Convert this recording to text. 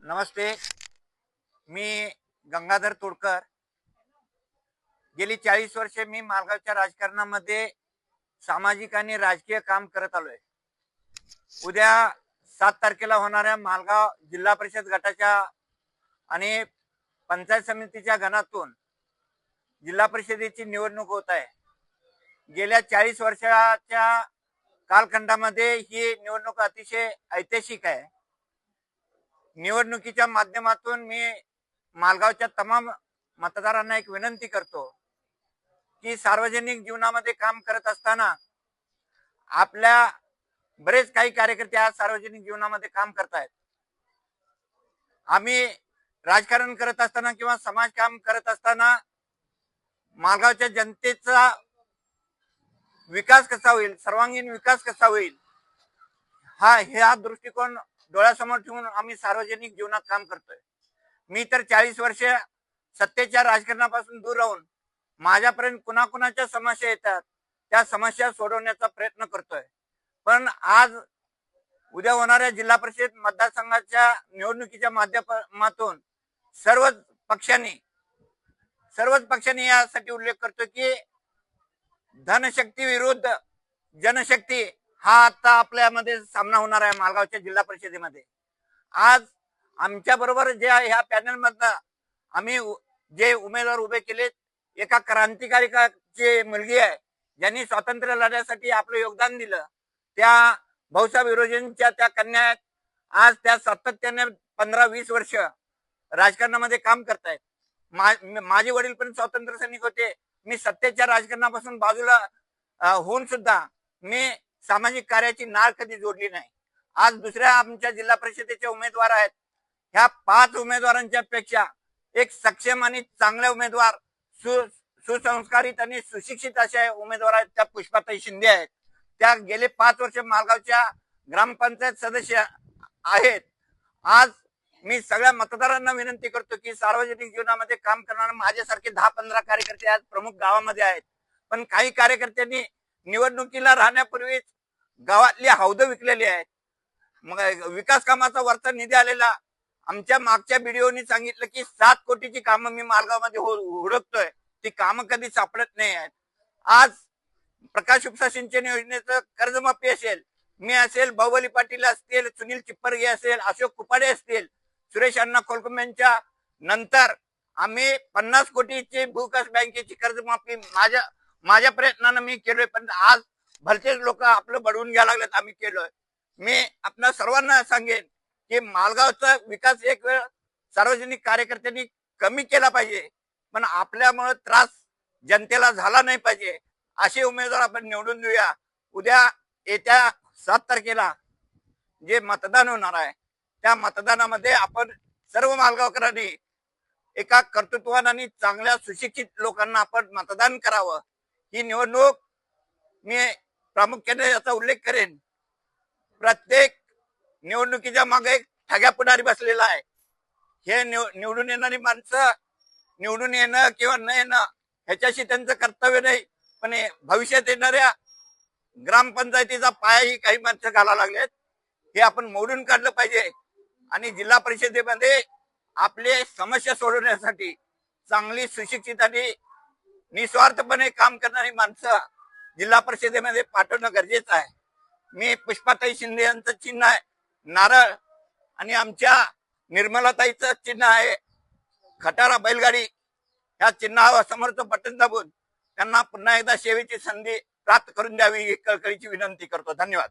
नमस्ते. मी गंगाधर तोडकर. गेली 40 वर्षे मी मालगावच्या राजकारणामध्ये सामाजिक आणि राजकीय काम करत आलोय. उद्या 7 तारखेला होणाऱ्या मालगाव जिल्हा परिषद गटाच्या आणि पंचायत समितीच्या गणातून जिल्हा परिषदेची निवडणूक होत आहे. गेल्या 40 वर्षाच्या कालखंडामध्ये ही निवडणूक अतिशय ऐतिहासिक आहे. निवडणुकीच्या माध्यमातून मी मालगावच्या तमाम मतदारांना एक विनंती करतो की सार्वजनिक जीवनामध्ये काम करत असताना आपल्या बरेच काही कार्यकर्ते आज सार्वजनिक जीवनामध्ये काम करतायत. आम्ही राजकारण करत असताना किंवा समाज काम करत असताना मालगावच्या जनतेचा विकास कसा होईल, सर्वांगीण विकास कसा होईल, हा दृष्टिकोन डोळ्यासमोर ठेवून आम्ही सार्वजनिक जीवनात काम करतोय. मी तर 40 वर्ष सत्तेच्या राजकारणापासून दूर राहून माझ्यापर्यंत कुणाकुणाच्या समस्या येतात त्या समस्या सोडवण्याचा प्रयत्न करतोय. पण आज उद्या होणाऱ्या जिल्हा परिषद मतदारसंघाच्या निवडणुकीच्या माध्यमातून सर्वच पक्षांनी यासाठी उल्लेख करतो की धनशक्ती विरुद्ध जनशक्ती हा आता आपल्यामध्ये सामना होणार आहे मालगावच्या जिल्हा परिषदेमध्ये. आज आमच्या बरोबर जे ह्या पॅनल मधनं आम्ही जे उमेदवार उभे केले, एका क्रांतिकारकाची मुलगी आहे ज्यांनी स्वातंत्र्य लढ्यासाठी आपलं योगदान दिलं, त्या भाऊसाहेब विरोजनच्या त्या कन्या आहेत. आज त्या सातत्याने 15-20 वर्ष राजकारणामध्ये काम करतायत. माझे वडील पण स्वातंत्र्य सैनिक होते. मी सत्तेच्या राजकारणापासून बाजूला होऊन सुद्धा मी सामाजिक कार्याची नाळ कधी जोडली नाही. आज दुसऱ्या आमच्या जिल्हा परिषदेचे उमेदवार आहेत. ह्या 5 उमेदवारांच्या पेक्षा एक सक्षम आणि चांगले उमेदवार, सुसंस्कारित आणि सुशिक्षित अशा उमेदवार आहेत, त्या पुष्पाताई शिंदे आहेत. त्या गेले 5 वर्ष मालगावच्या ग्रामपंचायत सदस्य आहेत. आज मी सगळ्या मतदारांना विनंती करतो की सार्वजनिक जीवनामध्ये काम करणारे माझ्यासारखे 10-15 कार्यकर्ते आज प्रमुख गावामध्ये आहेत. पण काही कार्यकर्त्यांनी निवडणुकीला राहण्यापूर्वीच गावातली हौद विकलेली आहेत. मग विकास कामाचा वरचा निधी आलेला, आमच्या मागच्या व्हिडिओनी सांगितलं की 7 कोटीची कामं मी मालगावमध्ये हुडकतोय, ती कामं कधी सापडत नाही आहेत. आज प्रकाश उपसा सिंचन योजनेचं कर्जमाफी असेल, मी असेल, बाहुबली पाटील असतील, सुनील चिप्परगे असेल, अशोक कुपाडे असतील, सुरेश अण्णा खोलकुंबेंच्या नंतर आम्ही 50 कोटीची भूविकास बँकेची कर्जमाफी माझ्या प्रयत्नानं मी केलोय. पण आज भलतेच लोक आपलं बडवून घ्यायला लागलेत, आम्ही केलोय. मी आपल्या सर्वांना सांगेन की मालगावचा विकास एक वेळ सार्वजनिक कार्यकर्त्यांनी कमी केला पाहिजे, पण आपल्यामुळे त्रास जनतेला झाला नाही पाहिजे. असे उमेदवार आपण निवडून देऊया. उद्या येत्या 7 तारखेला जे मतदान होणार आहे त्या मतदानामध्ये आपण सर्व मालगावकरांनी एका कर्तृत्वान आणि चांगल्या सुशिक्षित लोकांना आपण मतदान करावं. ही निवडणूक मी प्रामुख्याने याचा उल्लेख करेन, प्रत्येक निवडणुकीच्या मागे एक ठग्या पुढारी बसलेला आहे. हे निवडून येणारी माणसं निवडून येणं किंवा न येणं ह्याच्याशी त्यांचं कर्तव्य नाही, पण भविष्यात येणाऱ्या ग्रामपंचायतीचा पायाही काही माणसं घालायला लागलेत. हे आपण मोडून काढलं पाहिजे आणि जिल्हा परिषदेमध्ये आपले समस्या सोडवण्यासाठी चांगली सुशिक्षित आणि निस्वार्थपणे काम करणारी माणसं जिल्हा परिषदेमध्ये पाठवणं गरजेचं आहे. मी पुष्पाताई शिंदे यांचं चिन्ह आहे नारळ आणि आमच्या निर्मलाताईचं चिन्ह आहे खटारा बैलगाडी. ह्या चिन्हावर समोरचं बटन दाबून त्यांना पुन्हा एकदा सेवेची संधी प्राप्त करून द्यावी ही कळकळीची विनंती करतो. धन्यवाद.